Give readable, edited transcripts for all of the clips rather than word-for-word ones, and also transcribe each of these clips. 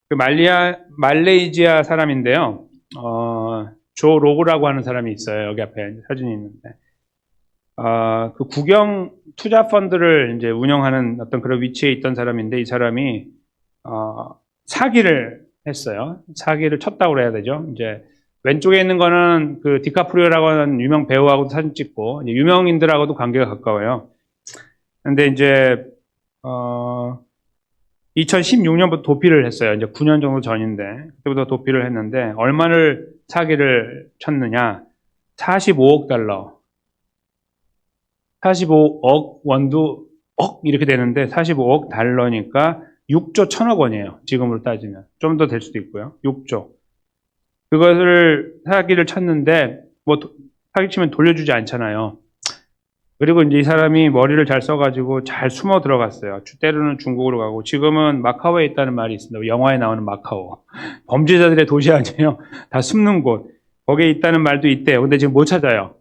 그 말레이시아 사람인데요. 조 로그라고 하는 사람이 있어요. 여기 앞에 사진이 있는데. 그 국영 투자 펀드를 이제 운영하는 어떤 그런 위치에 있던 사람인데, 이 사람이, 사기를 했어요. 사기를 쳤다고 그래야 되죠. 이제, 왼쪽에 있는 거는 그 디카프리오라고 하는 유명 배우하고도 사진 찍고, 이제 유명인들하고도 관계가 가까워요. 근데 이제, 2016년부터 도피를 했어요. 이제 9년 정도 전인데, 그때부터 도피를 했는데, 얼마를 사기를 쳤느냐? 45억 달러. 45억 원도 이렇게 되는데 45억 달러니까 6조 1천억 원이에요. 지금으로 따지면. 좀 더 될 수도 있고요. 6조. 그것을 사기를 쳤는데 뭐 사기치면 돌려주지 않잖아요. 그리고 이제 이 사람이 머리를 잘 써가지고 잘 숨어 들어갔어요. 때로는 중국으로 가고, 지금은 마카오에 있다는 말이 있습니다. 영화에 나오는 마카오. 범죄자들의 도시 아니에요. 다 숨는 곳. 거기에 있다는 말도 있대요. 근데 지금 못 찾아요.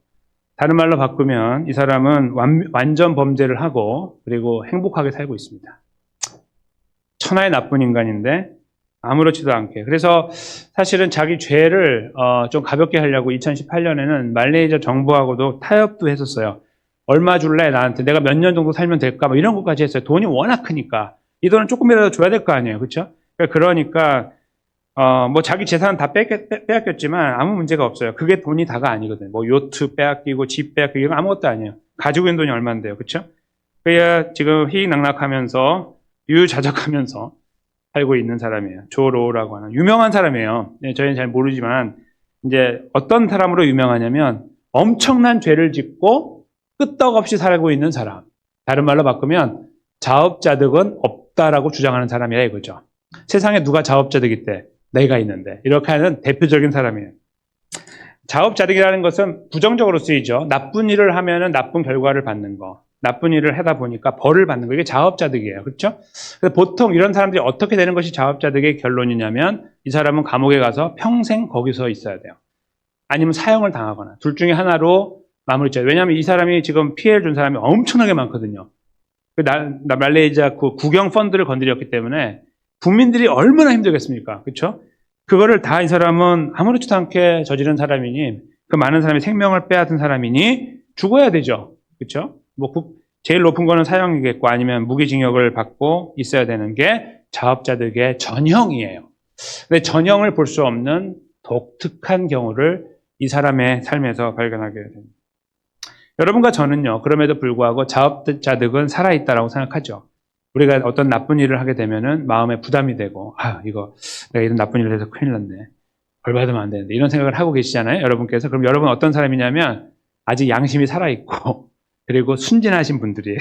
다른 말로 바꾸면 이 사람은 완전 범죄를 하고 그리고 행복하게 살고 있습니다. 천하의 나쁜 인간인데 아무렇지도 않게. 그래서 사실은 자기 죄를 좀 가볍게 하려고 2018년에는 말레이시아 정부하고도 타협도 했었어요. 얼마 줄래 나한테, 내가 몇 년 정도 살면 될까, 뭐 이런 것까지 했어요. 돈이 워낙 크니까 이 돈은 조금이라도 줘야 될 거 아니에요, 그렇죠? 그러니까 뭐 자기 재산은 다 빼앗겼지만 아무 문제가 없어요. 그게 돈이 다가 아니거든요. 뭐 요트 빼앗기고 집 빼앗기고 이건 아무것도 아니에요. 가지고 있는 돈이 얼마인데요, 그렇죠? 그래야 지금 희희낙낙하면서 유유자적하면서 살고 있는 사람이에요. 조 로우라고 하는 유명한 사람이에요. 네, 저희는 잘 모르지만 이제 어떤 사람으로 유명하냐면 엄청난 죄를 짓고 끄떡없이 살고 있는 사람. 다른 말로 바꾸면 자업자득은 없다라고 주장하는 사람이라 이거죠. 세상에 누가 자업자득 있대? 내가 있는데. 이렇게 하는 대표적인 사람이에요. 자업자득이라는 것은 부정적으로 쓰이죠. 나쁜 일을 하면은 나쁜 결과를 받는 거. 나쁜 일을 하다 보니까 벌을 받는 거. 이게 자업자득이에요. 그렇죠? 그래서 보통 이런 사람들이 어떻게 되는 것이 자업자득의 결론이냐면 이 사람은 감옥에 가서 평생 거기서 있어야 돼요. 아니면 사형을 당하거나. 둘 중에 하나로 마무리 쳐요. 왜냐하면 이 사람이 지금 피해를 준 사람이 엄청나게 많거든요. 말레이시아 그 국영 펀드를 건드렸기 때문에 국민들이 얼마나 힘들겠습니까? 그렇죠? 그거를 다 이 사람은 아무렇지도 않게 저지른 사람이니, 그 많은 사람이 생명을 빼앗은 사람이니 죽어야 되죠. 그렇죠? 뭐 제일 높은 거는 사형이겠고 아니면 무기징역을 받고 있어야 되는 게 자업자득의 전형이에요. 근데 전형을 볼 수 없는 독특한 경우를 이 사람의 삶에서 발견하게 됩니다. 여러분과 저는요, 그럼에도 불구하고 자업자득은 살아있다라고 생각하죠. 우리가 어떤 나쁜 일을 하게 되면은 마음에 부담이 되고, 이거 내가 이런 나쁜 일을 해서 큰일 났네. 벌 받으면 안 되는데. 이런 생각을 하고 계시잖아요, 여러분께서. 그럼 여러분 어떤 사람이냐면 아직 양심이 살아있고 그리고 순진하신 분들이에요.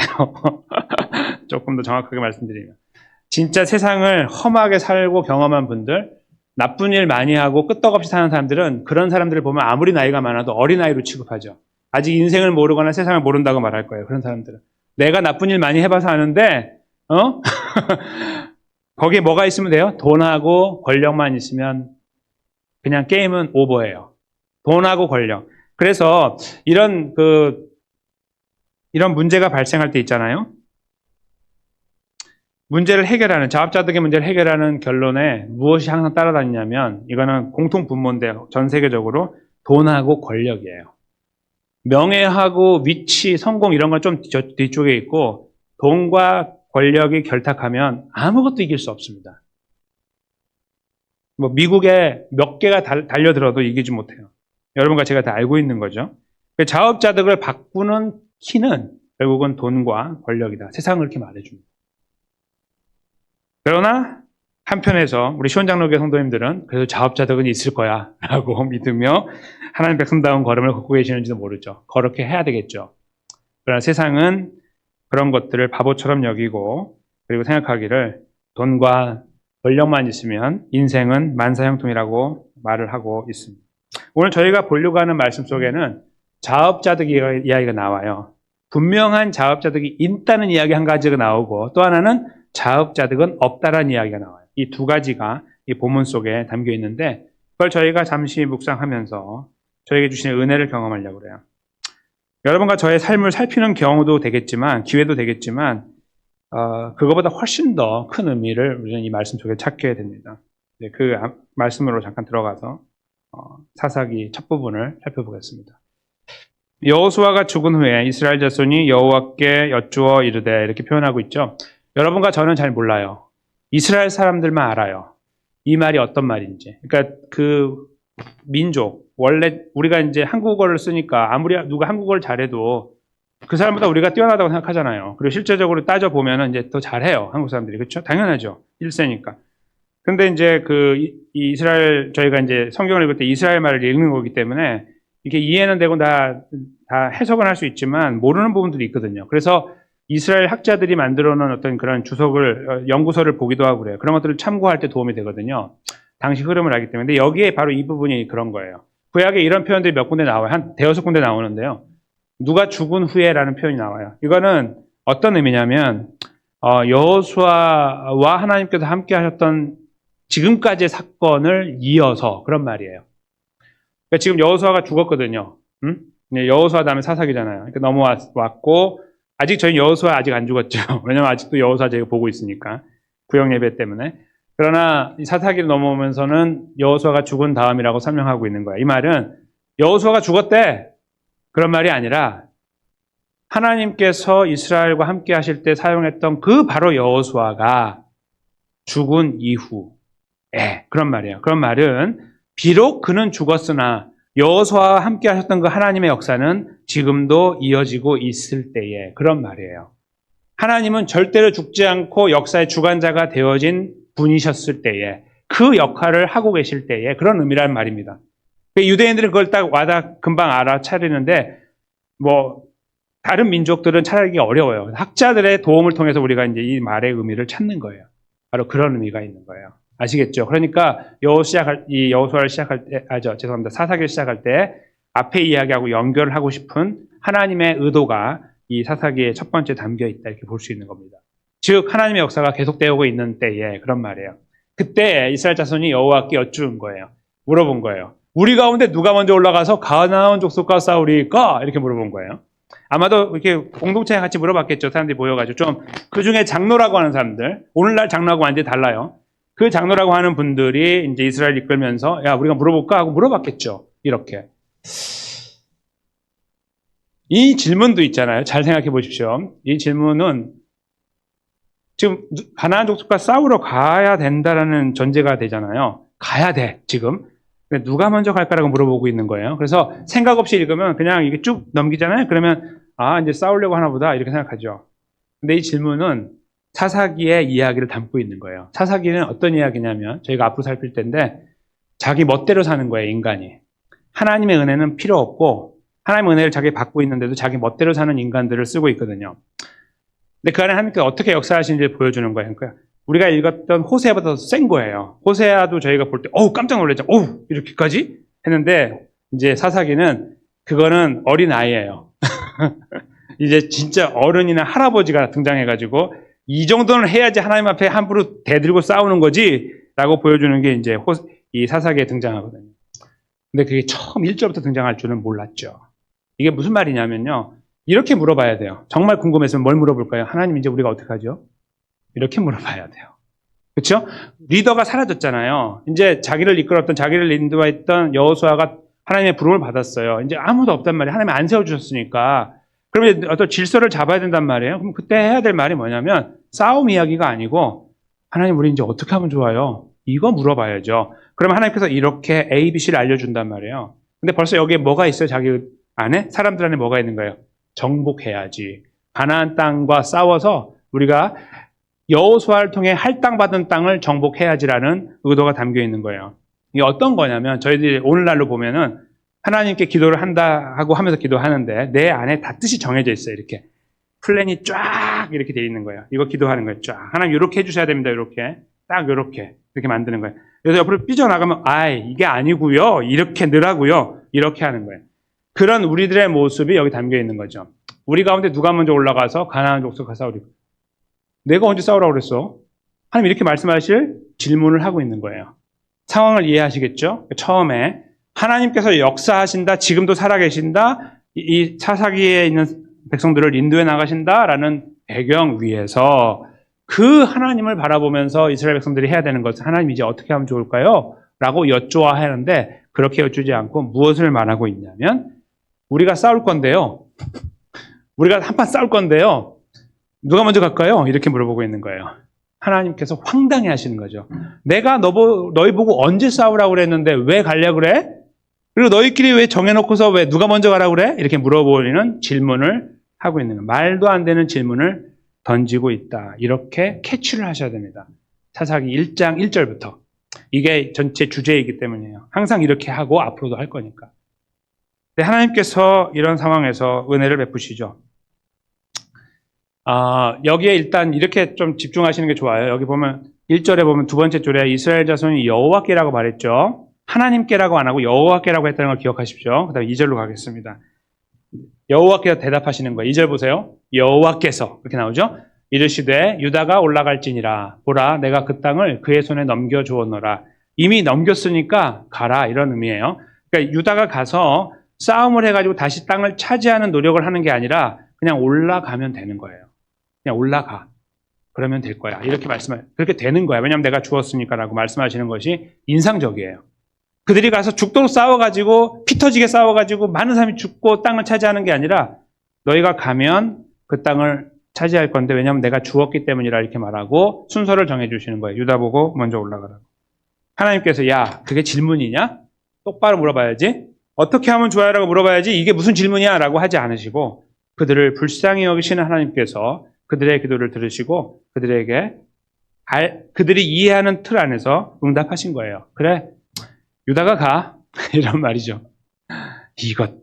조금 더 정확하게 말씀드리면. 진짜 세상을 험하게 살고 경험한 분들, 나쁜 일 많이 하고 끄떡없이 사는 사람들은 그런 사람들을 보면 아무리 나이가 많아도 어린아이로 취급하죠. 아직 인생을 모르거나 세상을 모른다고 말할 거예요, 그런 사람들은. 내가 나쁜 일 많이 해봐서 아는데, 거기에 뭐가 있으면 돼요? 돈하고 권력만 있으면 그냥 게임은 오버예요. 돈하고 권력. 그래서 이런 문제가 발생할 때 있잖아요. 문제를 해결하는, 자업자득의 문제를 해결하는 결론에 무엇이 항상 따라다니냐면, 이거는 공통분모인데 전 세계적으로 돈하고 권력이에요. 명예하고 위치, 성공 이런 건 좀 뒤쪽에 있고, 돈과 권력이 결탁하면 아무것도 이길 수 없습니다. 뭐 미국에 몇 개가 달려들어도 이기지 못해요. 여러분과 제가 다 알고 있는 거죠. 자업자득을 바꾸는 키는 결국은 돈과 권력이다. 세상을 그렇게 말해줍니다. 그러나 한편에서 우리 시원장로교회 성도님들은 그래도 자업자득은 있을 거야 라고 믿으며 하나님 백성다운 걸음을 걷고 계시는지도 모르죠. 그렇게 해야 되겠죠. 그러나 세상은 그런 것들을 바보처럼 여기고, 그리고 생각하기를 돈과 권력만 있으면 인생은 만사형통이라고 말을 하고 있습니다. 오늘 저희가 보려고 하는 말씀 속에는 자업자득 이야기가 나와요. 분명한 자업자득이 있다는 이야기 한 가지가 나오고, 또 하나는 자업자득은 없다라는 이야기가 나와요. 이 두 가지가 이 본문 속에 담겨 있는데, 그걸 저희가 잠시 묵상하면서 저에게 주시는 은혜를 경험하려고 그래요. 여러분과 저의 삶을 살피는 경우도 되겠지만, 기회도 되겠지만, 그거보다 훨씬 더 큰 의미를 우리는 이 말씀 속에 찾게 됩니다. 그 말씀으로 잠깐 들어가서 사사기 첫 부분을 살펴보겠습니다. 여호수아가 죽은 후에 이스라엘 자손이 여호와께 여쭈어 이르되 이렇게 표현하고 있죠. 여러분과 저는 잘 몰라요. 이스라엘 사람들만 알아요. 이 말이 어떤 말인지. 그러니까 그 민족, 원래 우리가 이제 한국어를 쓰니까 아무리 누가 한국어를 잘해도 그 사람보다 우리가 뛰어나다고 생각하잖아요. 그리고 실제적으로 따져보면 이제 더 잘해요. 한국 사람들이. 그렇죠? 당연하죠. 1세니까. 근데 이제 이스라엘, 저희가 이제 성경을 읽을 때 이스라엘 말을 읽는 거기 때문에 이게 이해는 되고 다 해석은 할 수 있지만 모르는 부분들이 있거든요. 그래서 이스라엘 학자들이 만들어 놓은 어떤 그런 연구서를 보기도 하고 그래요. 그런 것들을 참고할 때 도움이 되거든요. 당시 흐름을 알기 때문에. 근데 여기에 바로 이 부분이 그런 거예요. 구약에 이런 표현들이 몇 군데 나와요. 한 대여섯 군데 나오는데요. 누가 죽은 후에라는 표현이 나와요. 이거는 어떤 의미냐면 여호수아와 하나님께서 함께 하셨던 지금까지의 사건을 이어서 그런 말이에요. 그러니까 지금 여호수아가 죽었거든요. 여호수아 다음에 사사기잖아요. 그러니까 넘어왔고 아직 저희 여호수아 아직 안 죽었죠. 왜냐면 아직도 여호수아 제가 보고 있으니까 구역 예배 때문에. 그러나 이 사사기로 넘어오면서는 여호수아가 죽은 다음이라고 설명하고 있는 거예요. 이 말은 여호수아가 죽었대 그런 말이 아니라 하나님께서 이스라엘과 함께 하실 때 사용했던 그 바로 여호수아가 죽은 이후에 그런 말이에요. 그런 말은 비록 그는 죽었으나 여호수아와 함께 하셨던 그 하나님의 역사는 지금도 이어지고 있을 때에 그런 말이에요. 하나님은 절대로 죽지 않고 역사의 주관자가 되어진 분이셨을 때에 그 역할을 하고 계실 때에 그런 의미라는 말입니다. 유대인들은 그걸 딱 금방 알아차리는데 다른 민족들은 찾아내기 어려워요. 학자들의 도움을 통해서 우리가 이제 이 말의 의미를 찾는 거예요. 바로 그런 의미가 있는 거예요. 아시겠죠? 그러니까 여호수아를 시작할 때, 사사기를 시작할 때 앞에 이야기하고 연결을 하고 싶은 하나님의 의도가 이 사사기의 첫 번째 담겨 있다 이렇게 볼 수 있는 겁니다. 즉 하나님의 역사가 계속되고 있는 때에 그런 말이에요. 그때 이스라엘 자손이 여호와께 여쭈은 거예요. 물어본 거예요. 우리 가운데 누가 먼저 올라가서 가나안 족속과 싸우리까? 이렇게 물어본 거예요. 아마도 이렇게 공동체에 같이 물어봤겠죠. 사람들이 모여가지고 좀 그 중에 장로라고 하는 사람들, 오늘날 장로하고 완전히 달라요. 그 장로라고 하는 분들이 이제 이스라엘 이끌면서 야 우리가 물어볼까 하고 물어봤겠죠. 이렇게 이 질문도 있잖아요. 잘 생각해 보십시오. 이 질문은 지금 가나안 족속과 싸우러 가야 된다라는 전제가 되잖아요. 가야 돼 지금. 누가 먼저 갈까라고 물어보고 있는 거예요. 그래서 생각 없이 읽으면 그냥 이게 쭉 넘기잖아요. 그러면 이제 싸우려고 하나 보다 이렇게 생각하죠. 근데 이 질문은 사사기의 이야기를 담고 있는 거예요. 사사기는 어떤 이야기냐면 저희가 앞으로 살필 텐데 자기 멋대로 사는 거예요. 인간이. 하나님의 은혜는 필요 없고 하나님의 은혜를 자기 받고 있는데도 자기 멋대로 사는 인간들을 쓰고 있거든요. 근데 그 안에 하나님께서 어떻게 역사하시는지를 보여주는 거예요. 그러니까 우리가 읽었던 호세아보다 더 센 거예요. 호세아도 저희가 볼 때 깜짝 놀랐죠. 이렇게까지 했는데 이제 사사기는 그거는 어린아이예요. 이제 진짜 어른이나 할아버지가 등장해가지고 이 정도는 해야지 하나님 앞에 함부로 대들고 싸우는 거지 라고 보여주는 게 이제 이 사사기에 등장하거든요. 근데 그게 처음 1절부터 등장할 줄은 몰랐죠. 이게 무슨 말이냐면요. 이렇게 물어봐야 돼요. 정말 궁금했으면 뭘 물어볼까요? 하나님 이제 우리가 어떻게 하죠? 이렇게 물어봐야 돼요. 그렇죠? 리더가 사라졌잖아요. 이제 자기를 이끌었던 자기를 인도했던 여호수아가 하나님의 부름을 받았어요. 이제 아무도 없단 말이에요. 하나님이 안 세워주셨으니까. 그러면 어떤 질서를 잡아야 된단 말이에요. 그럼 그때 해야 될 말이 뭐냐면 싸움 이야기가 아니고 하나님 우리 이제 어떻게 하면 좋아요? 이거 물어봐야죠. 그러면 하나님께서 이렇게 A, B, C를 알려준단 말이에요. 근데 벌써 여기에 뭐가 있어요? 자기 안에? 사람들 안에 뭐가 있는 거예요? 정복해야지. 가나안 땅과 싸워서 우리가 여호수아를 통해 할당받은 땅을 정복해야지라는 의도가 담겨 있는 거예요. 이게 어떤 거냐면 저희들이 오늘날로 보면은 하나님께 기도를 한다 하고 하면서 기도하는데 내 안에 다 뜻이 정해져 있어요. 이렇게 플랜이 쫙 이렇게 돼 있는 거예요. 이거 기도하는 거예요. 쫙 하나님 이렇게 해주셔야 됩니다. 이렇게 딱 이렇게 만드는 거예요. 그래서 옆으로 삐져나가면 이게 아니고요. 이렇게 넣으라고요. 이렇게 하는 거예요. 그런 우리들의 모습이 여기 담겨 있는 거죠. 우리 가운데 누가 먼저 올라가서 가나안 족속과 싸우리고 내가 언제 싸우라고 그랬어? 하나님 이렇게 말씀하실 질문을 하고 있는 거예요. 상황을 이해하시겠죠? 처음에 하나님께서 역사하신다, 지금도 살아계신다, 이 사사기에 있는 백성들을 인도해 나가신다라는 배경 위에서 그 하나님을 바라보면서 이스라엘 백성들이 해야 되는 것은 하나님 이제 어떻게 하면 좋을까요? 라고 여쭈어하는데 그렇게 여쭈지 않고 무엇을 말하고 있냐면 우리가 싸울 건데요. 우리가 한판 싸울 건데요. 누가 먼저 갈까요? 이렇게 물어보고 있는 거예요. 하나님께서 황당해 하시는 거죠. 내가 너희 보고 언제 싸우라고 그랬는데 왜 가려고 그래? 그리고 너희끼리 왜 정해놓고서 왜 누가 먼저 가라고 그래? 이렇게 물어보는 질문을 하고 있는 거예요. 말도 안 되는 질문을 던지고 있다. 이렇게 캐치를 하셔야 됩니다. 사사기 1장 1절부터. 이게 전체 주제이기 때문이에요. 항상 이렇게 하고 앞으로도 할 거니까. 근데 하나님께서 이런 상황에서 은혜를 베푸시죠. 여기에 일단 이렇게 좀 집중하시는 게 좋아요. 여기 보면 1절에 보면 두 번째 줄에 이스라엘 자손이 여호와께라고 말했죠. 하나님께라고 안 하고 여호와께라고 했다는 걸 기억하십시오. 그 다음에 2절로 가겠습니다. 여호와께서 대답하시는 거예요. 2절 보세요. 여호와께서 이렇게 나오죠. 이르시되 유다가 올라갈지니라 보라 내가 그 땅을 그의 손에 넘겨주었노라. 이미 넘겼으니까 가라 이런 의미예요. 그러니까 유다가 가서 싸움을 해가지고 다시 땅을 차지하는 노력을 하는 게 아니라 그냥 올라가면 되는 거예요. 그냥 올라가. 그러면 될 거야. 이렇게 그렇게 되는 거야. 왜냐하면 내가 주었으니까 라고 말씀하시는 것이 인상적이에요. 그들이 가서 죽도록 싸워가지고 피 터지게 싸워가지고 많은 사람이 죽고 땅을 차지하는 게 아니라 너희가 가면 그 땅을 차지할 건데 왜냐하면 내가 주었기 때문이라 이렇게 말하고 순서를 정해주시는 거예요. 유다 보고 먼저 올라가라고. 하나님께서 야 그게 질문이냐? 똑바로 물어봐야지. 어떻게 하면 좋아요? 라고 물어봐야지 이게 무슨 질문이야? 라고 하지 않으시고 그들을 불쌍히 여기시는 하나님께서 그들의 기도를 들으시고 그들이 이해하는 틀 안에서 응답하신 거예요. 그래 유다가 가 이런 말이죠. 이건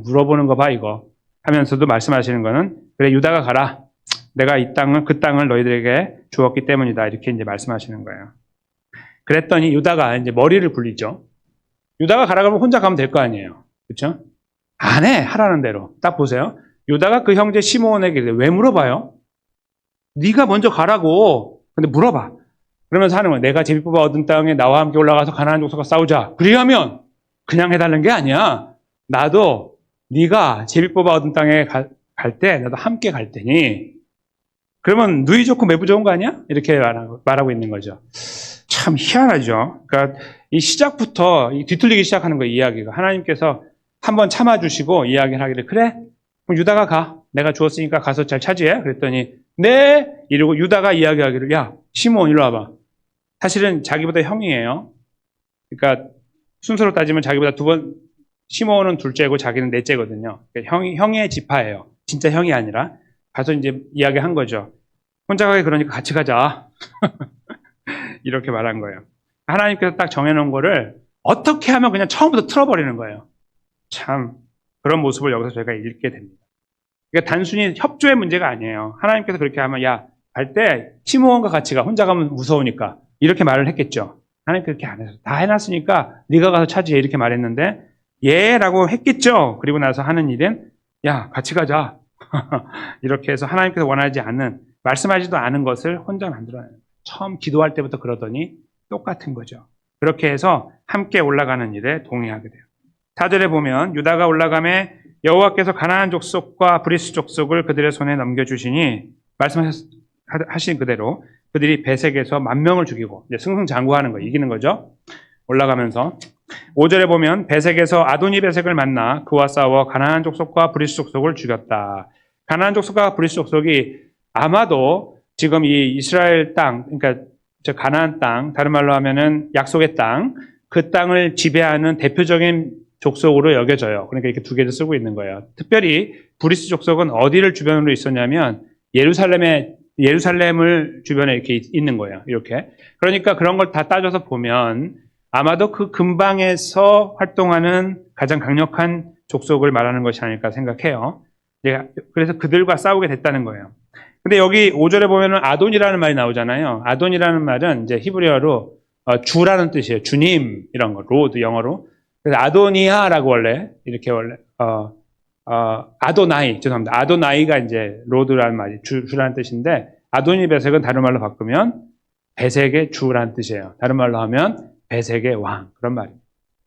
물어보는 거 봐 이거 하면서도 말씀하시는 거는 그래 유다가 가라. 내가 그 땅을 너희들에게 주었기 때문이다. 이렇게 이제 말씀하시는 거예요. 그랬더니 유다가 이제 머리를 굴리죠. 유다가 가라 그러면 혼자 가면 될 거 아니에요. 그렇죠? 안 해. 하라는 대로. 딱 보세요. 유다가 그 형제 시므온에게 왜 물어봐요? 네가 먼저 가라고. 근데 물어봐. 그러면서 하는 거예요. 내가 제비 뽑아 얻은 땅에 나와 함께 올라가서 가나안 족속과 싸우자. 그리하면 그냥 해달라는 게 아니야. 나도 네가 제비 뽑아 얻은 땅에 갈 때 나도 함께 갈 테니 그러면 누이 좋고 매부 좋은 거 아니야? 이렇게 말하고 있는 거죠. 참 희한하죠. 그러니까 이 시작부터 뒤틀리기 시작하는 거예요. 이야기가. 하나님께서 한번 참아주시고 이야기를 하기를 그래? 그럼 유다가 가. 내가 주었으니까 가서 잘 차지해. 그랬더니 네. 이러고 유다가 이야기하기를 야 시므온 일로 와봐. 사실은 자기보다 형이에요. 그러니까 순서로 따지면 자기보다 시므온은 둘째고 자기는 넷째거든요. 그러니까 형의 지파예요. 진짜 형이 아니라 가서 이제 이야기한 거죠. 혼자 가기 그러니까 같이 가자. 이렇게 말한 거예요. 하나님께서 딱 정해놓은 거를 어떻게 하면 그냥 처음부터 틀어버리는 거예요. 참 그런 모습을 여기서 저희가 읽게 됩니다. 그러니까 단순히 협조의 문제가 아니에요. 하나님께서 그렇게 하면 야, 갈 때 시므온과 같이 가. 혼자 가면 무서우니까. 이렇게 말을 했겠죠. 하나님 그렇게 안 해서 다 해놨으니까 네가 가서 차지해 이렇게 말했는데 예라고 했겠죠. 그리고 나서 하는 일은 야 같이 가자. 이렇게 해서 하나님께서 원하지 않는 말씀하지도 않은 것을 혼자 만들어내는 거예요. 처음 기도할 때부터 그러더니 똑같은 거죠. 그렇게 해서 함께 올라가는 일에 동의하게 돼요. 4절에 보면 유다가 올라가매 여호와께서 가나안 족속과 브리스 족속을 그들의 손에 넘겨주시니 말씀하신 그대로 그들이 베색에서 10,000명을 죽이고 이제 승승장구하는 거 이기는 거죠. 올라가면서 5절에 보면 베색에서 아도니 베색을 만나 그와 싸워 가나안 족속과 브리스 족속을 죽였다. 가나안 족속과 브리스 족속이 아마도 지금 이 이스라엘 땅, 그러니까 저 가나안 땅, 다른 말로 하면은 약속의 땅, 그 땅을 지배하는 대표적인 족속으로 여겨져요. 그러니까 이렇게 두 개를 쓰고 있는 거예요. 특별히 브리스 족속은 어디를 주변으로 있었냐면 예루살렘을 주변에 이렇게 있는 거예요. 이렇게. 그러니까 그런 걸 다 따져서 보면 아마도 그 근방에서 활동하는 가장 강력한 족속을 말하는 것이 아닐까 생각해요. 그래서 그들과 싸우게 됐다는 거예요. 근데 여기 5절에 보면은 아돈이라는 말이 나오잖아요. 아돈이라는 말은 이제 히브리어로 주라는 뜻이에요. 주님 이런 거, 로드 영어로. 그래서 아도니아라고 원래 아도나이 죄송합니다. 아도나이가 이제 로드라는 말이 주라는 뜻인데 아도니 베색은 다른 말로 바꾸면 베색의 주라는 뜻이에요. 다른 말로 하면 베색의 왕 그런 말이에요.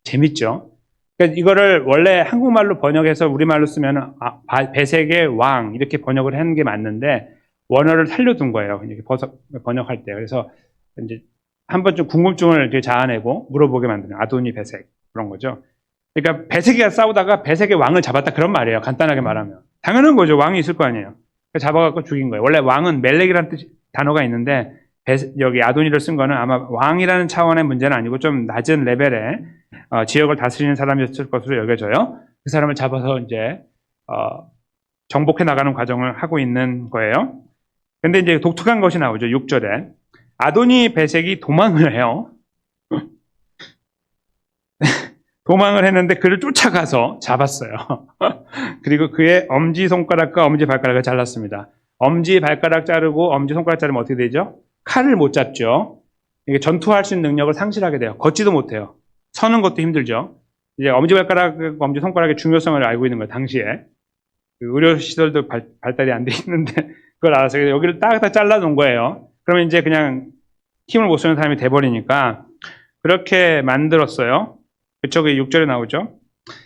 재밌죠? 그러니까 이거를 원래 한국말로 번역해서 우리말로 쓰면 베색의 왕 이렇게 번역을 하는 게 맞는데 원어를 살려둔 거예요. 이렇게 번역할 때. 그래서 이제 한 번쯤 궁금증을 이렇게 자아내고 물어보게 만드는 아도니 베색 그런 거죠. 그러니까 베색이가 싸우다가 베색의 왕을 잡았다 그런 말이에요. 간단하게 말하면. 당연한 거죠. 왕이 있을 거 아니에요. 잡아갖고 죽인 거예요. 원래 왕은 멜렉이라는 단어가 있는데 여기 아도니를 쓴 거는 아마 왕이라는 차원의 문제는 아니고 좀 낮은 레벨의 지역을 다스리는 사람이었을 것으로 여겨져요. 그 사람을 잡아서 이제 정복해 나가는 과정을 하고 있는 거예요. 근데 이제 독특한 것이 나오죠. 6절에 아도니 베색이 도망을 해요. 도망을 했는데 그를 쫓아가서 잡았어요. 그리고 그의 엄지손가락과 엄지발가락을 잘랐습니다. 엄지발가락 자르고 엄지손가락 자르면 어떻게 되죠? 칼을 못 잡죠. 이게 전투할 수 있는 능력을 상실하게 돼요. 걷지도 못해요. 서는 것도 힘들죠. 이제 엄지발가락, 엄지손가락의 중요성을 알고 있는 거예요. 당시에. 의료시설도 발달이 안 돼 있는데 그걸 알아서 여기를 딱 잘라놓은 거예요. 그러면 이제 그냥 힘을 못 쓰는 사람이 돼버리니까 그렇게 만들었어요. 그쪽에 6절에 나오죠.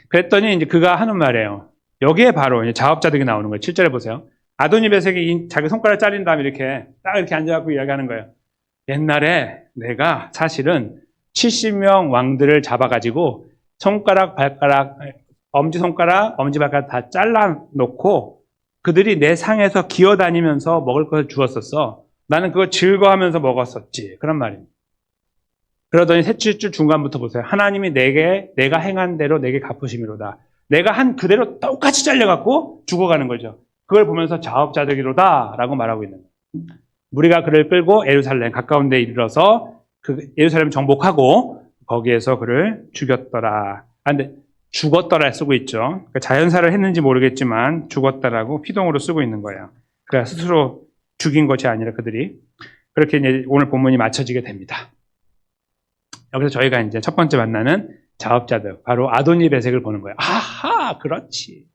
그랬더니 이제 그가 하는 말이에요. 여기에 바로 이제 자업자득이 나오는 거예요. 7절에 보세요. 아도니 베색이 자기 손가락 잘린 다음에 이렇게 딱 이렇게 앉아갖고 이야기하는 거예요. 옛날에 내가 사실은 70명 왕들을 잡아가지고 손가락, 발가락, 엄지손가락, 엄지발가락 다 잘라놓고 그들이 내 상에서 기어다니면서 먹을 것을 주었었어. 나는 그거 즐거워하면서 먹었었지. 그런 말입니다. 그러더니 셋째 줄 중간부터 보세요. 하나님이 내가 행한 대로 내게 갚으심이로다. 내가 한 그대로 똑같이 잘려갖고 죽어가는 거죠. 그걸 보면서 자업자득이로다 라고 말하고 있는 거예요. 무리가 그를 끌고 예루살렘 가까운 데 이르러서 그 예루살렘 정복하고 거기에서 그를 죽였더라. 근데 죽었더라 쓰고 있죠. 그러니까 자연사를 했는지 모르겠지만 죽었다라고 피동으로 쓰고 있는 거예요. 그러니까 스스로 죽인 것이 아니라 그들이. 그렇게 이제 오늘 본문이 맞춰지게 됩니다. 여기서 저희가 이제 첫 번째 만나는 자업자득, 바로 아도니 베색을 보는 거예요. 아하, 그렇지.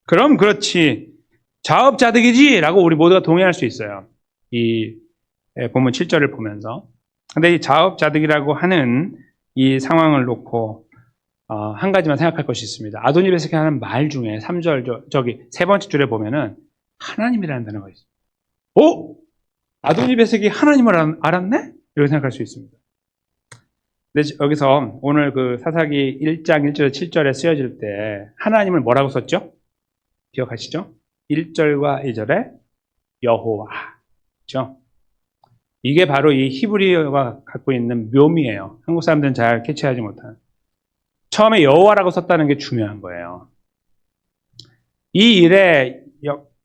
그럼 그렇지. 자업자득이지! 라고 우리 모두가 동의할 수 있어요. 이 본문 7절을 보면서. 근데 이 자업자득이라고 하는 이 상황을 놓고 한 가지만 생각할 것이 있습니다. 아도니 베색이 하는 말 중에 3절, 저기 세 번째 줄에 보면은 하나님이라는 단어가 있어요. 오! 아도니 베색이 하나님을 알았네? 이렇게 생각할 수 있습니다. 근데 여기서 오늘 그 사사기 1장 1절 7절에 쓰여질 때 하나님을 뭐라고 썼죠? 기억하시죠? 1절과 2절에 여호와. 그렇죠? 이게 바로 이 히브리어가 갖고 있는 묘미예요. 한국 사람들은 잘 캐치하지 못하는. 처음에 여호와라고 썼다는 게 중요한 거예요. 이 일에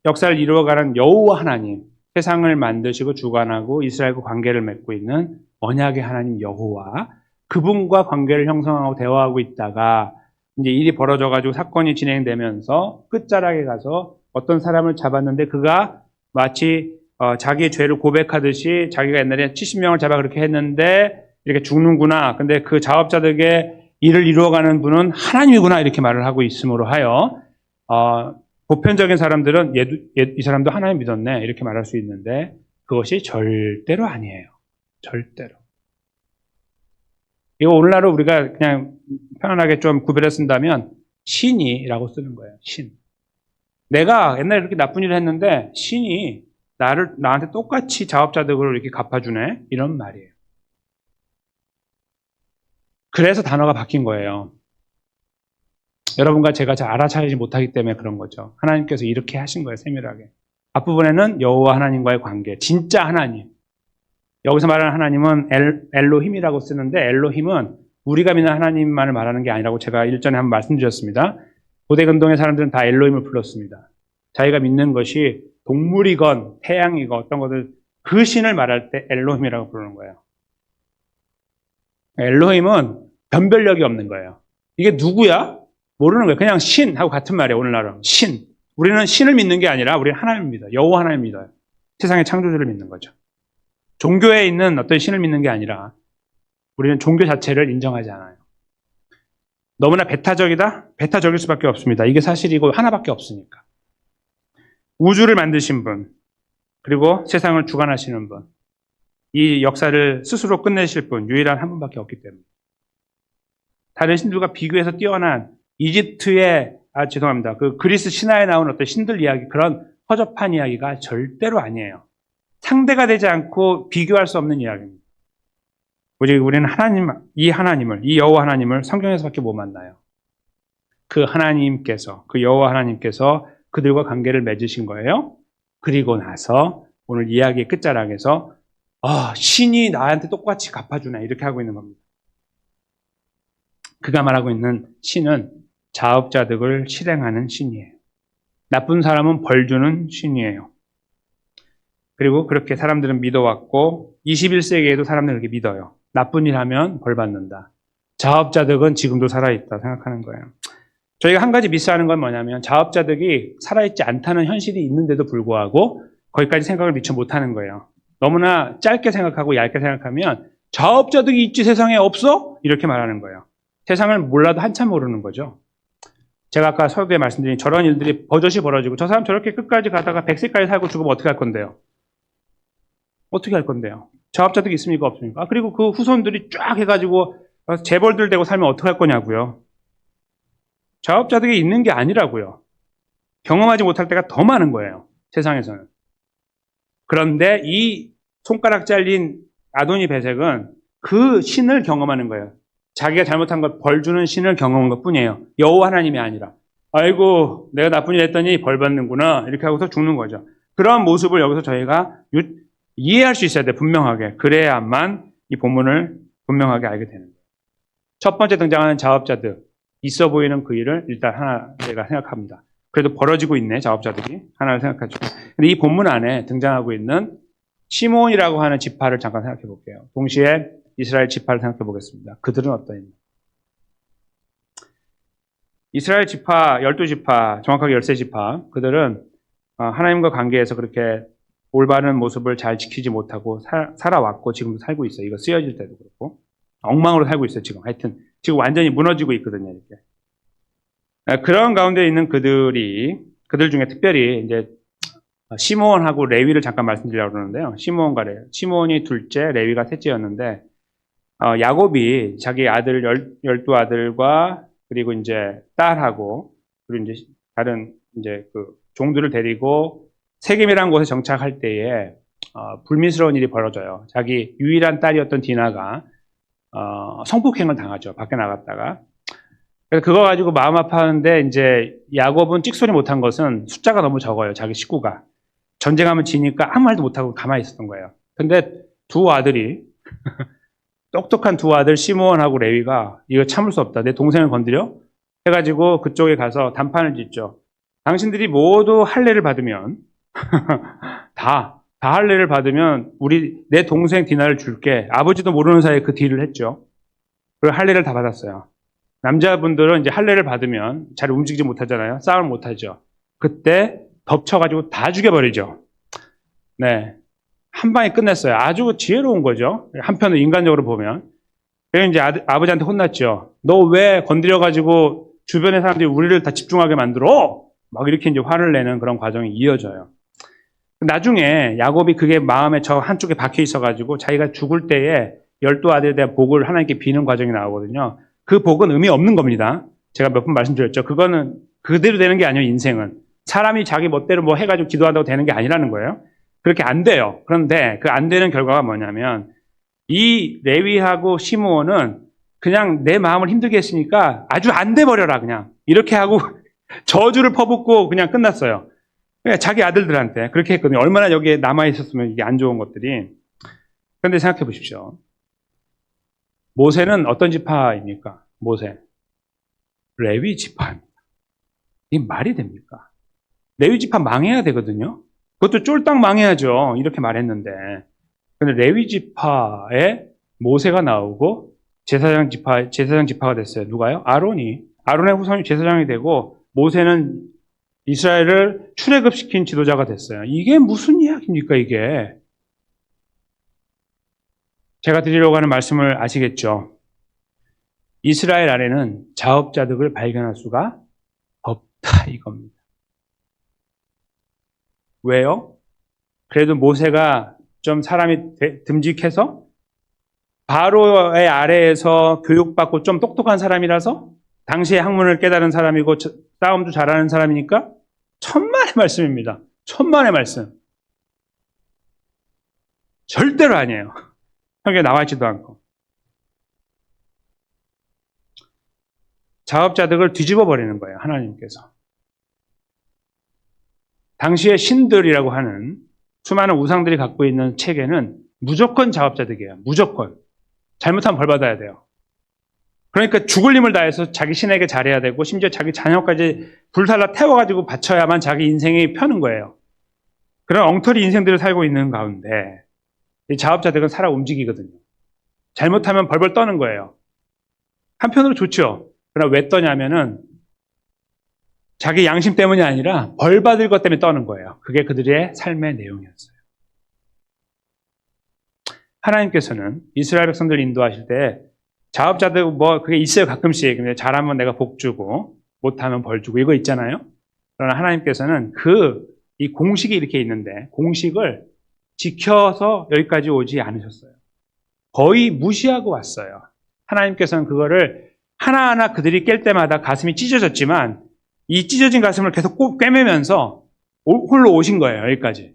역사를 이루어가는 여호와 하나님, 세상을 만드시고 주관하고 이스라엘과 관계를 맺고 있는 언약의 하나님 여호와, 그분과 관계를 형성하고 대화하고 있다가 이제 일이 벌어져가지고 사건이 진행되면서 끝자락에 가서 어떤 사람을 잡았는데 그가 마치 자기의 죄를 고백하듯이 자기가 옛날에 70명을 잡아 그렇게 했는데 이렇게 죽는구나. 근데 그 자업자득의 일을 이루어가는 분은 하나님이구나 이렇게 말을 하고 있음으로 하여 보편적인 사람들은 이 사람도 하나님 믿었네 이렇게 말할 수 있는데 그것이 절대로 아니에요. 절대로. 이거 오늘날로 우리가 그냥 편안하게 좀 구별해 쓴다면 신이라고 쓰는 거예요. 신. 내가 옛날에 그렇게 나쁜 일을 했는데 신이 나한테 똑같이 자업자득으로 이렇게 갚아주네 이런 말이에요. 그래서 단어가 바뀐 거예요. 여러분과 제가 잘 알아차리지 못하기 때문에 그런 거죠. 하나님께서 이렇게 하신 거예요. 세밀하게. 앞부분에는 여호와 하나님과의 관계, 진짜 하나님. 여기서 말하는 하나님은 엘로힘이라고 쓰는데 엘로힘은 우리가 믿는 하나님만을 말하는 게 아니라고 제가 일전에 한번 말씀드렸습니다. 고대 근동의 사람들은 다 엘로힘을 불렀습니다. 자기가 믿는 것이 동물이건 태양이건 어떤 것을 그 신을 말할 때 엘로힘이라고 부르는 거예요. 엘로힘은 변별력이 없는 거예요. 이게 누구야? 모르는 거예요. 그냥 신하고 같은 말이에요. 오늘날은 신. 우리는 신을 믿는 게 아니라 우리는 하나님을 믿어요. 여호와 하나님을 믿어요. 세상의 창조주를 믿는 거죠. 종교에 있는 어떤 신을 믿는 게 아니라 우리는 종교 자체를 인정하지 않아요. 너무나 배타적이다? 배타적일 수밖에 없습니다. 이게 사실이고 하나밖에 없으니까. 우주를 만드신 분, 그리고 세상을 주관하시는 분, 이 역사를 스스로 끝내실 분, 유일한 한 분밖에 없기 때문에. 다른 신들과 비교해서 뛰어난 이집트의, 죄송합니다. 그 그리스 신화에 나온 어떤 신들 이야기, 그런 허접한 이야기가 절대로 아니에요. 상대가 되지 않고 비교할 수 없는 이야기입니다. 우리는 이 여호와 하나님을 성경에서밖에 못 만나요. 그 하나님께서, 그 여호와 하나님께서 그들과 관계를 맺으신 거예요. 그리고 나서 오늘 이야기의 끝자락에서 신이 나한테 똑같이 갚아주네 이렇게 하고 있는 겁니다. 그가 말하고 있는 신은 자업자득을 실행하는 신이에요. 나쁜 사람은 벌 주는 신이에요. 그리고 그렇게 사람들은 믿어왔고 21세기에도 사람들은 그렇게 믿어요. 나쁜 일 하면 벌 받는다. 자업자득은 지금도 살아있다 생각하는 거예요. 저희가 한 가지 미스하는 건 뭐냐면 자업자득이 살아있지 않다는 현실이 있는데도 불구하고 거기까지 생각을 미처 못하는 거예요. 너무나 짧게 생각하고 얇게 생각하면 자업자득이 있지 세상에 없어? 이렇게 말하는 거예요. 세상을 몰라도 한참 모르는 거죠. 제가 아까 서두에 말씀드린 저런 일들이 버젓이 벌어지고 저 사람 저렇게 끝까지 가다가 100세까지 살고 죽으면 어떻게 할 건데요? 어떻게 할 건데요? 자업자득이 있습니까? 없습니까? 그리고 그 후손들이 쫙 해가지고 재벌들 되고 살면 어떻게 할 거냐고요? 자업자득이 있는 게 아니라고요. 경험하지 못할 때가 더 많은 거예요. 세상에서는. 그런데 이 손가락 잘린 아도니 베색은 그 신을 경험하는 거예요. 자기가 잘못한 걸 벌 주는 신을 경험한 것뿐이에요. 여호와 하나님이 아니라. 아이고 내가 나쁜 일 했더니 벌 받는구나 이렇게 하고서 죽는 거죠. 그런 모습을 여기서 저희가 이해할 수 있어야 돼. 분명하게. 그래야만 이 본문을 분명하게 알게 되는 거예요. 첫 번째 등장하는 자업자득. 있어 보이는 그 일을 일단 하나 제가 생각합니다. 그래도 벌어지고 있네 자업자득이. 하나를 생각하죠. 근데 이 본문 안에 등장하고 있는 시몬이라고 하는 지파를 잠깐 생각해 볼게요. 동시에 이스라엘 지파를 생각해 보겠습니다. 그들은 어떠냐? 이스라엘 지파, 12지파, 정확하게 13지파, 그들은 하나님과 관계에서 그렇게 올바른 모습을 잘 지키지 못하고 살아왔고 지금도 살고 있어요. 이거 쓰여질 때도 그렇고. 엉망으로 살고 있어요, 지금. 하여튼, 지금 완전히 무너지고 있거든요, 이렇게. 그런 가운데 있는 그들 중에 특별히 이제 시므온하고 레위를 잠깐 말씀드리려고 그러는데요. 시므온과 레위. 시므온이 둘째, 레위가 셋째였는데, 야곱이 자기 아들 12아들과 그리고 이제 딸하고 그리고 이제 다른 이제 그 종들을 데리고 세겜이라는 곳에 정착할 때에 불미스러운 일이 벌어져요. 자기 유일한 딸이었던 디나가 성폭행을 당하죠. 밖에 나갔다가. 그래서 그거 가지고 마음 아파하는데 이제 야곱은 찍소리 못한 것은 숫자가 너무 적어요. 자기 식구가. 전쟁하면 지니까 아무 말도 못하고 가만히 있었던 거예요. 근데 두 아들이 똑똑한 두 아들 시므온하고 레위가 이거 참을 수 없다. 내 동생을 건드려? 해가지고 그쪽에 가서 단판을 짓죠. 당신들이 모두 할례를 받으면 다 할례를 받으면 내 동생 디나를 줄게. 아버지도 모르는 사이에 그 딜을 했죠. 그리고 할례를 다 받았어요. 남자분들은 이제 할례를 받으면 잘 움직이지 못하잖아요. 싸움을 못하죠. 그때 덮쳐가지고 다 죽여버리죠. 네. 한 방에 끝냈어요. 아주 지혜로운 거죠. 한편으로 인간적으로 보면. 그래서 이제 아버지한테 혼났죠. 너 왜 건드려가지고 주변의 사람들이 우리를 다 집중하게 만들어? 막 이렇게 이제 화를 내는 그런 과정이 이어져요. 나중에 야곱이 그게 마음에 저 한쪽에 박혀 있어가지고 자기가 죽을 때에 12아들에 대한 복을 하나님께 비는 과정이 나오거든요. 그 복은 의미 없는 겁니다. 제가 몇 번 말씀드렸죠. 그거는 그대로 되는 게 아니에요, 인생은. 사람이 자기 멋대로 뭐 해가지고 기도한다고 되는 게 아니라는 거예요. 그렇게 안 돼요. 그런데 그 안 되는 결과가 뭐냐면 이 레위하고 시므온은 그냥 내 마음을 힘들게 했으니까 아주 안 돼버려라 그냥 이렇게 하고 저주를 퍼붓고 그냥 끝났어요. 그러니까 자기 아들들한테 그렇게 했거든요. 얼마나 여기에 남아있었으면 이게 안 좋은 것들이. 그런데 생각해 보십시오. 모세는 어떤 지파입니까? 모세. 레위 지파입니다. 이게 말이 됩니까? 레위 지파 망해야 되거든요. 그것도 쫄딱 망해야죠. 이렇게 말했는데. 근데 레위 지파에 모세가 나오고 제사장 지파가 됐어요. 누가요? 아론의 후손이 제사장이 되고 모세는 이스라엘을 출애굽시킨 지도자가 됐어요. 이게 무슨 이야기입니까, 이게? 제가 드리려고 하는 말씀을 아시겠죠? 이스라엘 안에는 자업자득을 발견할 수가 없다, 이겁니다. 왜요? 그래도 모세가 좀 사람이 듬직해서 바로의 아래에서 교육받고 좀 똑똑한 사람이라서 당시의 학문을 깨달은 사람이고 싸움도 잘하는 사람이니까 천만의 말씀입니다. 천만의 말씀. 절대로 아니에요. 성경에 나와 있지도 않고. 자업자득을 뒤집어 버리는 거예요, 하나님께서. 당시의 신들이라고 하는 수많은 우상들이 갖고 있는 체계는 무조건 자업자득이에요. 무조건. 잘못하면 벌 받아야 돼요. 그러니까 죽을 힘을 다해서 자기 신에게 잘해야 되고 심지어 자기 자녀까지 불살라 태워가지고 바쳐야만 자기 인생이 펴는 거예요. 그런 엉터리 인생들을 살고 있는 가운데 이 자업자득은 살아 움직이거든요. 잘못하면 벌벌 떠는 거예요. 한편으로 좋죠. 그러나 왜 떠냐면은 자기 양심 때문이 아니라 벌 받을 것 때문에 떠는 거예요. 그게 그들의 삶의 내용이었어요. 하나님께서는 이스라엘 백성들 인도하실 때 자업자득 그게 있어요. 가끔씩. 근데 잘하면 내가 복 주고 못하면 벌 주고 이거 있잖아요. 그러나 하나님께서는 이 공식이 이렇게 있는데 공식을 지켜서 여기까지 오지 않으셨어요. 거의 무시하고 왔어요. 하나님께서는 그거를 하나하나 그들이 깰 때마다 가슴이 찢어졌지만 이 찢어진 가슴을 계속 꼭 꿰매면서 홀로 오신 거예요. 여기까지.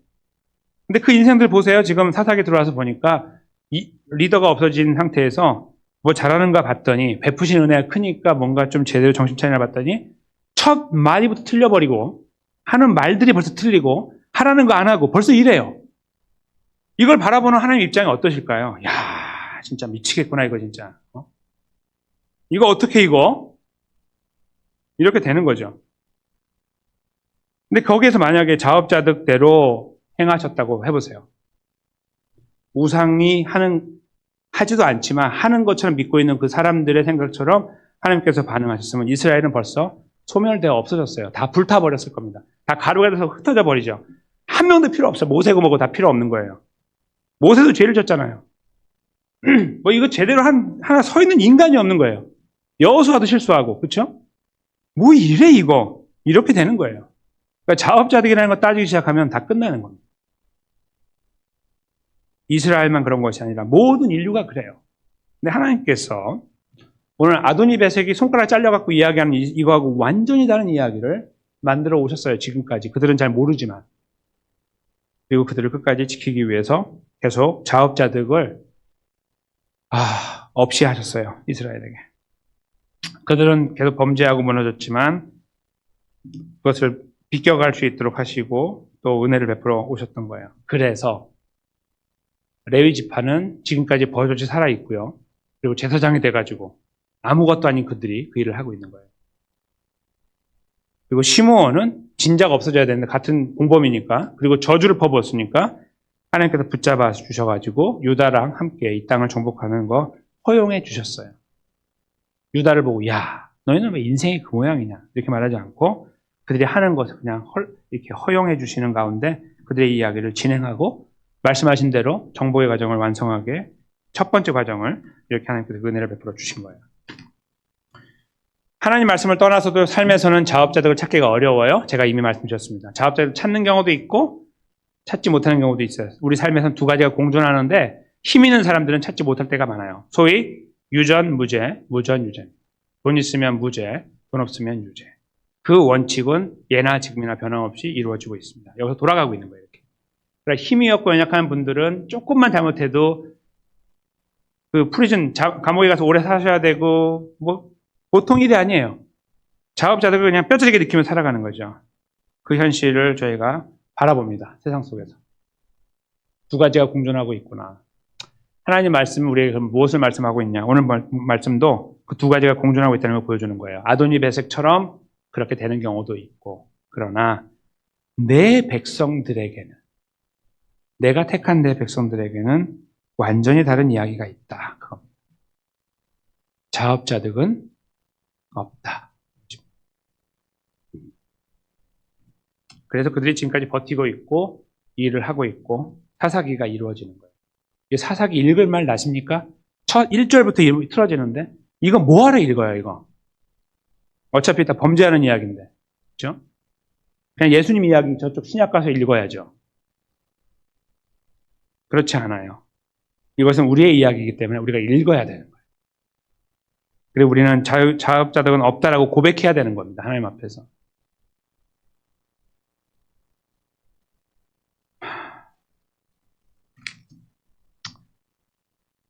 근데 그 인생들 보세요. 지금 사사기 들어와서 보니까 이 리더가 없어진 상태에서 뭐 잘하는가 봤더니 베푸신 은혜가 크니까 뭔가 좀 제대로 정신 차리나 봤더니 첫 마디부터 틀려버리고 하는 말들이 벌써 틀리고 하라는 거 안 하고 벌써 이래요. 이걸 바라보는 하나님 입장이 어떠실까요? 야, 진짜 미치겠구나 이거 진짜. 이거 어떻게 이거? 이렇게 되는 거죠. 근데 거기에서 만약에 자업자득대로 행하셨다고 해보세요. 우상이 하지도 않지만 하는 것처럼 믿고 있는 그 사람들의 생각처럼 하나님께서 반응하셨으면 이스라엘은 벌써 소멸되어 없어졌어요. 다 불타버렸을 겁니다. 다 가루가 돼서 흩어져 버리죠. 한 명도 필요 없어요. 모세고 뭐고 다 필요 없는 거예요. 모세도 죄를 졌잖아요. 이거 제대로 하나 서 있는 인간이 없는 거예요. 여호수아도 실수하고, 그렇죠? 뭐 이래 이거. 이렇게 되는 거예요. 그러니까 자업자득이라는 거 따지기 시작하면 다 끝나는 겁니다. 이스라엘만 그런 것이 아니라 모든 인류가 그래요. 근데 하나님께서 오늘 아도니베섹이 손가락 잘려갖고 이야기하는 이거하고 완전히 다른 이야기를 만들어 오셨어요. 지금까지. 그들은 잘 모르지만. 그리고 그들을 끝까지 지키기 위해서 계속 자업자득을 없이 하셨어요. 이스라엘에게. 그들은 계속 범죄하고 무너졌지만 그것을 비껴갈 수 있도록 하시고 또 은혜를 베풀어 오셨던 거예요. 그래서 레위 지파는 지금까지 버젓이 살아있고요. 그리고 제사장이 돼가지고 아무것도 아닌 그들이 그 일을 하고 있는 거예요. 그리고 시므온은 진작 없어져야 되는데 같은 공범이니까 그리고 저주를 퍼부었으니까 하나님께서 붙잡아 주셔가지고 유다랑 함께 이 땅을 정복하는 거 허용해 주셨어요. 유다를 보고 야 너희는 왜 인생이 그 모양이냐 이렇게 말하지 않고 그들이 하는 것을 그냥 이렇게 허용해 주시는 가운데 그들의 이야기를 진행하고 말씀하신 대로 정복의 과정을 완성하게 첫 번째 과정을 이렇게 하나님께서 은혜를 베풀어 주신 거예요. 하나님 말씀을 떠나서도 삶에서는 자업자득을 찾기가 어려워요. 제가 이미 말씀드렸습니다. 자업자득을 찾는 경우도 있고 찾지 못하는 경우도 있어요. 우리 삶에서는 두 가지가 공존하는데 힘 있는 사람들은 찾지 못할 때가 많아요. 소위 유전, 무죄, 무전, 유죄. 돈 있으면 무죄, 돈 없으면 유죄. 그 원칙은 예나 지금이나 변함없이 이루어지고 있습니다. 여기서 돌아가고 있는 거예요. 이렇게. 그러니까 힘이 없고 연약한 분들은 조금만 잘못해도 그 프리즌 감옥에 가서 오래 사셔야 되고 보통 일이 아니에요. 자업자득을 그냥 뼈저리게 느끼며 살아가는 거죠. 그 현실을 저희가 바라봅니다. 세상 속에서. 두 가지가 공존하고 있구나. 하나님 말씀은 우리에게 무엇을 말씀하고 있냐. 오늘 말씀도 그 두 가지가 공존하고 있다는 걸 보여주는 거예요. 아도니베섹처럼 그렇게 되는 경우도 있고 그러나 내 백성들에게는 내가 택한 내 백성들에게는 완전히 다른 이야기가 있다. 그겁니다. 자업자득은 없다. 그래서 그들이 지금까지 버티고 있고 일을 하고 있고 사사기가 이루어지는 거예요. 사사기 읽을 말 나십니까? 첫 1절부터 틀어지는데 이거 뭐하러 읽어요 이거? 어차피 다 범죄하는 이야기인데 그렇죠? 그냥 예수님 이야기 저쪽 신약 가서 읽어야죠. 그렇지 않아요. 이것은 우리의 이야기이기 때문에 우리가 읽어야 되는 거예요. 그리고 우리는 자업자득은 없다라고 고백해야 되는 겁니다. 하나님 앞에서.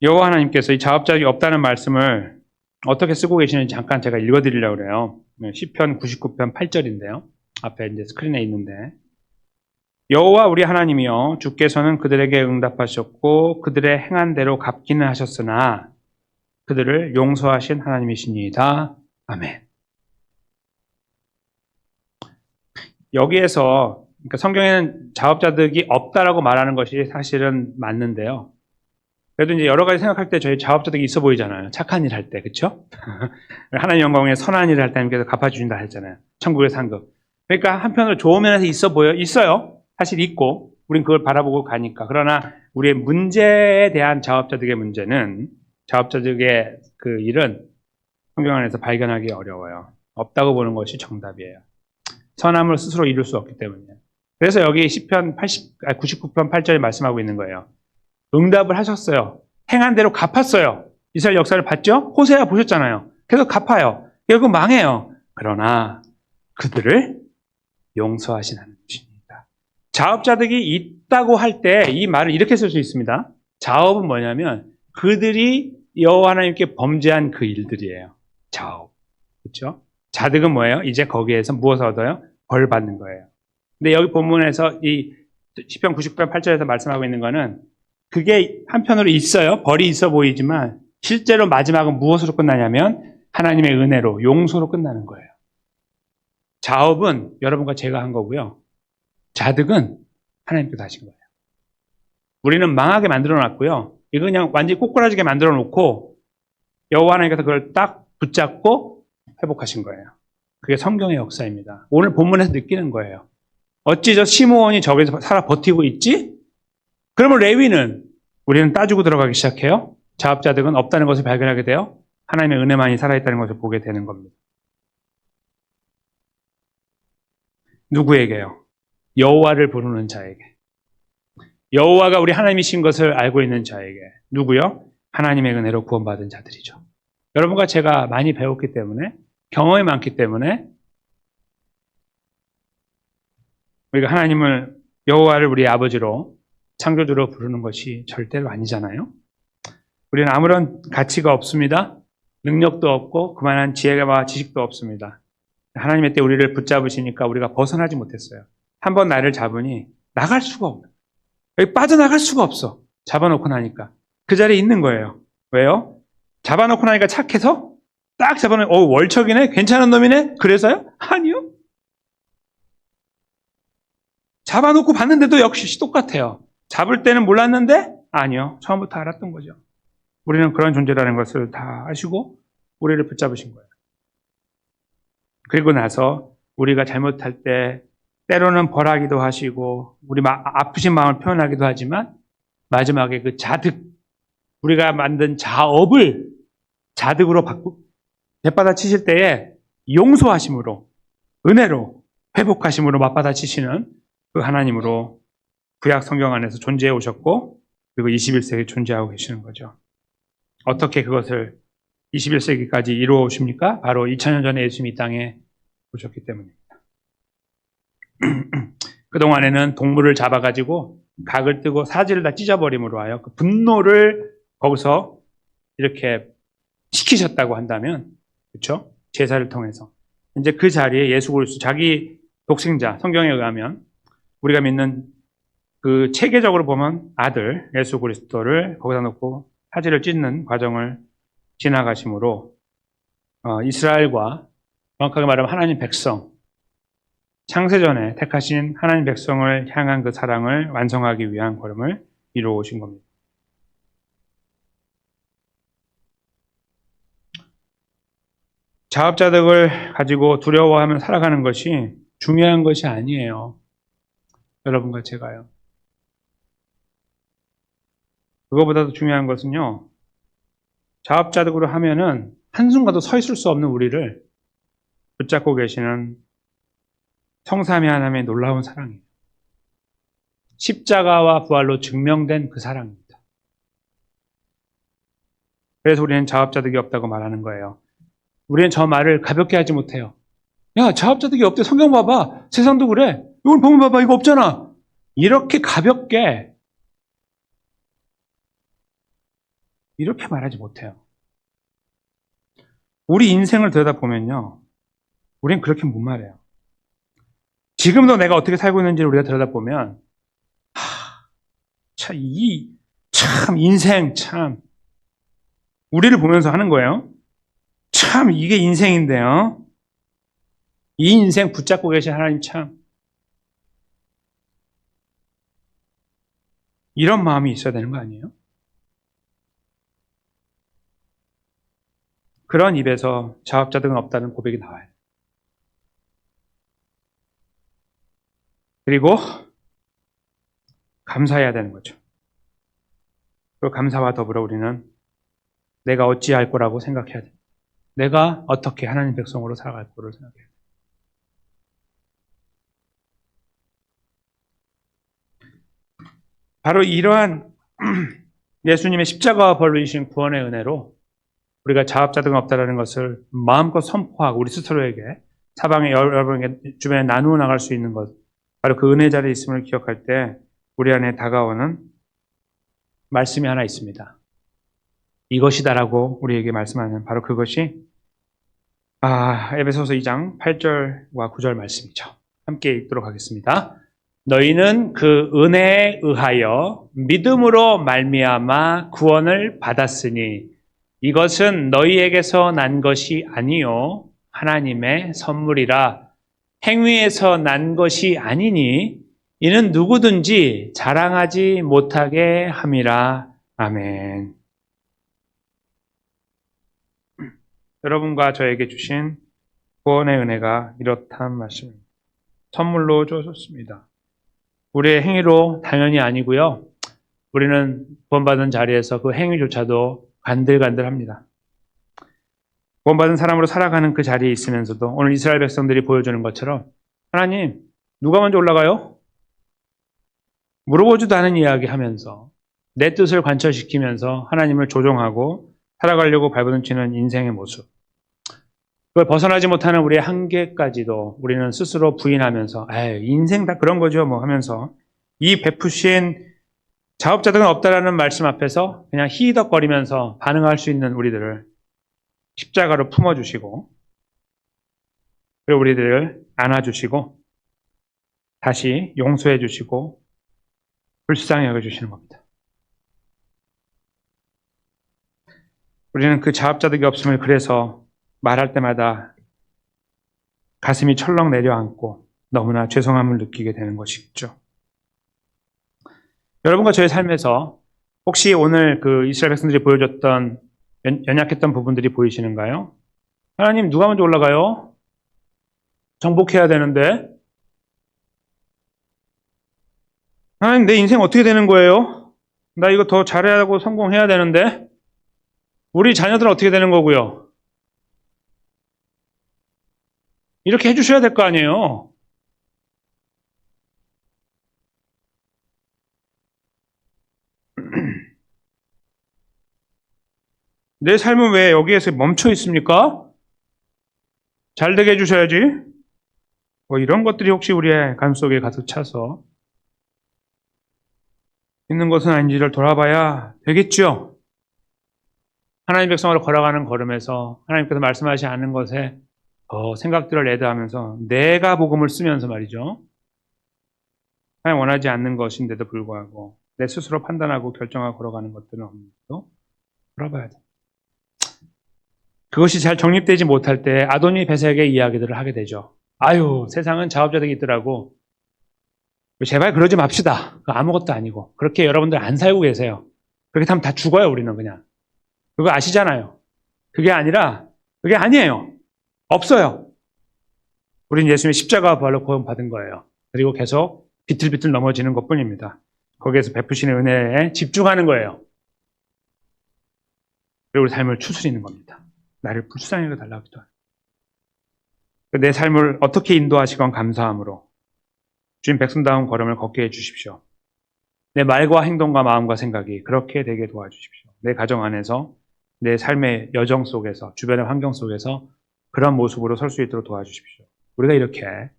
여호와 하나님께서 이 자업자득이 없다는 말씀을 어떻게 쓰고 계시는지 잠깐 제가 읽어드리려고 그래요. 시편 99편 8절인데요. 앞에 이제 스크린에 있는데, 여호와 우리 하나님이여, 주께서는 그들에게 응답하셨고 그들의 행한 대로 갚기는 하셨으나 그들을 용서하신 하나님이시니이다. 아멘. 여기에서 그러니까 성경에는 자업자득이 없다라고 말하는 것이 사실은 맞는데요. 그래도 이제 여러 가지 생각할 때 저희 자업자득이 있어 보이잖아요. 착한 일 할 때, 그렇죠? 하나님 영광에 선한 일을 할 때 하나님께서 갚아주신다 했잖아요. 천국의 상급. 그러니까 한편으로 좋은 면에서 있어 보여, 있어요. 사실 있고, 우린 그걸 바라보고 가니까. 그러나 우리의 문제에 대한 자업자득의 문제는, 자업자득의 그 일은 성경 안에서 발견하기 어려워요. 없다고 보는 것이 정답이에요. 선함을 스스로 이룰 수 없기 때문이에요. 그래서 여기 시편 99편 8절에 말씀하고 있는 거예요. 응답을 하셨어요. 행한 대로 갚았어요. 이스라엘 역사를 봤죠? 호세아 보셨잖아요. 계속 갚아요. 결국 망해요. 그러나 그들을 용서하신 하나님이십니다. 자업자득이 있다고 할 때 이 말을 이렇게 쓸 수 있습니다. 자업은 뭐냐면 그들이 여호와 하나님께 범죄한 그 일들이에요. 자업. 그렇죠? 자득은 뭐예요? 이제 거기에서 무엇을 얻어요? 벌 받는 거예요. 근데 여기 본문에서 이 시편 99편 8절에서 말씀하고 있는 거는 그게 한편으로 있어요. 벌이 있어 보이지만 실제로 마지막은 무엇으로 끝나냐면 하나님의 은혜로, 용서로 끝나는 거예요. 자업은 여러분과 제가 한 거고요. 자득은 하나님께서 하신 거예요. 우리는 망하게 만들어 놨고요. 이거 그냥 완전히 꼬꾸라지게 만들어 놓고 여호와 하나님께서 그걸 딱 붙잡고 회복하신 거예요. 그게 성경의 역사입니다. 오늘 본문에서 느끼는 거예요. 어찌 저 시므온이 저기서 살아 버티고 있지? 그러면 레위는 우리는 따지고 들어가기 시작해요. 자업자득은 없다는 것을 발견하게 돼요. 하나님의 은혜만이 살아있다는 것을 보게 되는 겁니다. 누구에게요? 여호와를 부르는 자에게. 여호와가 우리 하나님이신 것을 알고 있는 자에게. 누구요? 하나님의 은혜로 구원받은 자들이죠. 여러분과 제가 많이 배웠기 때문에, 경험이 많기 때문에 우리가 하나님을, 여호와를 우리 아버지로, 창조주로 부르는 것이 절대로 아니잖아요. 우리는 아무런 가치가 없습니다. 능력도 없고 그만한 지혜와 지식도 없습니다. 하나님의 때 우리를 붙잡으시니까 우리가 벗어나지 못했어요. 한번 나를 잡으니 나갈 수가 없는, 여기 빠져나갈 수가 없어. 잡아놓고 나니까 그 자리에 있는 거예요. 왜요? 잡아놓고 나니까 착해서 딱 잡아놓으면 월척이네? 괜찮은 놈이네? 그래서요? 아니요. 잡아놓고 봤는데도 역시 똑같아요. 잡을 때는 몰랐는데? 아니요. 처음부터 알았던 거죠. 우리는 그런 존재라는 것을 다 아시고 우리를 붙잡으신 거예요. 그리고 나서 우리가 잘못할 때 때로는 벌하기도 하시고 우리 아프신 마음을 표현하기도 하지만 마지막에 그 자득, 우리가 만든 자업을 자득으로 맞받아치실 때에 용서하심으로, 은혜로, 회복하심으로 맞받아치시는 그 하나님으로 구약 성경 안에서 존재해 오셨고 그리고 21세기에 존재하고 계시는 거죠. 어떻게 그것을 21세기까지 이루어 오십니까? 바로 2000년 전에 예수님이 이 땅에 오셨기 때문입니다. 그동안에는 동물을 잡아가지고 각을 뜨고 사지를 다 찢어버림으로 하여 그 분노를 거기서 이렇게 시키셨다고 한다면, 그렇죠? 제사를 통해서 이제 그 자리에 예수 그리스도, 자기 독생자, 성경에 의하면 우리가 믿는 그 체계적으로 보면 아들 예수 그리스도를 거기다 놓고 사지를 찢는 과정을 지나가심으로 이스라엘과, 정확하게 말하면 하나님 백성, 창세전에 택하신 하나님 백성을 향한 그 사랑을 완성하기 위한 걸음을 이루어 오신 겁니다. 자업자득을 가지고 두려워하며 살아가는 것이 중요한 것이 아니에요. 여러분과 제가요. 그거보다도 중요한 것은요, 자업자득으로 하면은 한순간도 서 있을 수 없는 우리를 붙잡고 계시는 성삼위 하나님의 놀라운 사랑이에요. 십자가와 부활로 증명된 그 사랑입니다. 그래서 우리는 자업자득이 없다고 말하는 거예요. 우리는 저 말을 가볍게 하지 못해요. 야, 자업자득이 없대. 성경 봐봐. 세상도 그래. 이걸 보면 봐봐. 이거 없잖아. 이렇게 가볍게 이렇게 말하지 못해요. 우리 인생을 들여다보면요. 우린 그렇게 못 말해요. 지금도 내가 어떻게 살고 있는지를 우리가 들여다보면 참 인생 참 우리를 보면서 하는 거예요. 참 이게 인생인데요. 이 인생 붙잡고 계신 하나님 참 이런 마음이 있어야 되는 거 아니에요? 그런 입에서 자업자 등은 없다는 고백이 나와요. 그리고 감사해야 되는 거죠. 그 감사와 더불어 우리는 내가 어찌할 거라고 생각해야 돼. 내가 어떻게 하나님 백성으로 살아갈 거를 생각해야 돼. 바로 이러한 예수님의 십자가와 벌로 주신 구원의 은혜로 우리가 자업자 등 없다라는 것을 마음껏 선포하고 우리 스스로에게 사방에 여러분에게 주변에 나누어 나갈 수 있는 것, 바로 그 은혜 자리에 있음을 기억할 때 우리 안에 다가오는 말씀이 하나 있습니다. 이것이다라고 우리에게 말씀하는 바로 그것이 에베소서 2장 8절과 9절 말씀이죠. 함께 읽도록 하겠습니다. 너희는 그 은혜에 의하여 믿음으로 말미암아 구원을 받았으니 이것은 너희에게서 난 것이 아니요 하나님의 선물이라. 행위에서 난 것이 아니니 이는 누구든지 자랑하지 못하게 함이라. 아멘. 여러분과 저에게 주신 구원의 은혜가 이렇단 말씀입니다. 선물로 주셨습니다. 우리의 행위로 당연히 아니고요. 우리는 구원받은 자리에서 그 행위조차도 간들간들합니다. 구원받은 사람으로 살아가는 그 자리에 있으면서도 오늘 이스라엘 백성들이 보여주는 것처럼 하나님, 누가 먼저 올라가요? 물어보지도 않은 이야기 하면서 내 뜻을 관철시키면서 하나님을 조종하고 살아가려고 발버둥치는 인생의 모습. 그걸 벗어나지 못하는 우리의 한계까지도 우리는 스스로 부인하면서 인생 다 그런 거죠 뭐 하면서 이 베푸신 자업자들은 없다라는 말씀 앞에서 그냥 히덕거리면서 반응할 수 있는 우리들을 십자가로 품어주시고 그리고 우리들을 안아주시고 다시 용서해 주시고 불쌍히 여겨주시는 겁니다. 우리는 그 자업자득이 없음을 그래서 말할 때마다 가슴이 철렁 내려앉고 너무나 죄송함을 느끼게 되는 것이죠. 여러분과 저의 삶에서 혹시 오늘 그 이스라엘 백성들이 보여줬던 연약했던 부분들이 보이시는가요? 하나님 누가 먼저 올라가요? 정복해야 되는데. 하나님 내 인생 어떻게 되는 거예요? 나 이거 더 잘해야 하고 성공해야 되는데. 우리 자녀들은 어떻게 되는 거고요? 이렇게 해주셔야 될 거 아니에요. 내 삶은 왜 여기에서 멈춰 있습니까? 잘 되게 해주셔야지. 뭐 이런 것들이 혹시 우리의 가슴속에 가득 차서 있는 것은 아닌지를 돌아봐야 되겠죠. 하나님 백성으로 걸어가는 걸음에서 하나님께서 말씀하시지 않은 것에 생각들을 레드하면서 내가 복음을 쓰면서 말이죠. 하나님 원하지 않는 것인데도 불구하고 내 스스로 판단하고 결정하고 걸어가는 것들은 없는지도 돌아봐야 돼. 그것이 잘 정립되지 못할 때 아도니 베색의 이야기들을 하게 되죠. 아유, 세상은 자업자득이 있더라고. 제발 그러지 맙시다. 아무것도 아니고. 그렇게 여러분들 안 살고 계세요. 그렇게 하면 다 죽어요, 우리는 그냥. 그거 아시잖아요. 그게 아니에요. 없어요. 우리는 예수님의 십자가와 부활로 구원받은 거예요. 그리고 계속 비틀비틀 넘어지는 것뿐입니다. 거기에서 베푸시는 은혜에 집중하는 거예요. 그리고 우리 삶을 추스리는 겁니다. 나를 불쌍히 여겨달라고 기도하는. 내 삶을 어떻게 인도하시건 감사함으로 주님 백성다운 걸음을 걷게 해주십시오. 내 말과 행동과 마음과 생각이 그렇게 되게 도와주십시오. 내 가정 안에서 내 삶의 여정 속에서 주변의 환경 속에서 그런 모습으로 설 수 있도록 도와주십시오. 우리가 이렇게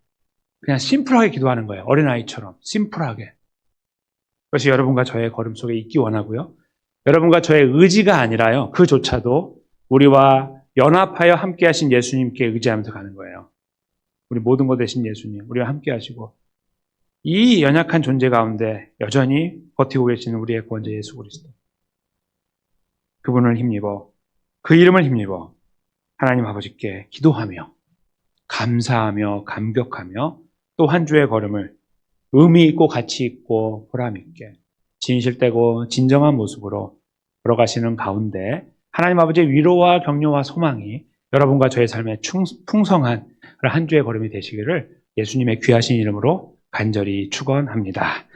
그냥 심플하게 기도하는 거예요. 어린아이처럼 심플하게. 그것이 여러분과 저의 걸음 속에 있기 원하고요. 여러분과 저의 의지가 아니라요. 그조차도 우리와 연합하여 함께 하신 예수님께 의지하면서 가는 거예요. 우리 모든 것 되신 예수님, 우리와 함께 하시고 이 연약한 존재 가운데 여전히 버티고 계시는 우리의 구원자 예수 그리스도. 그분을 힘입어, 그 이름을 힘입어 하나님 아버지께 기도하며 감사하며 감격하며 또 한 주의 걸음을 의미 있고 가치 있고 보람 있게 진실되고 진정한 모습으로 걸어가시는 가운데 하나님 아버지의 위로와 격려와 소망이 여러분과 저의 삶에 풍성한 한 주의 걸음이 되시기를 예수님의 귀하신 이름으로 간절히 축원합니다.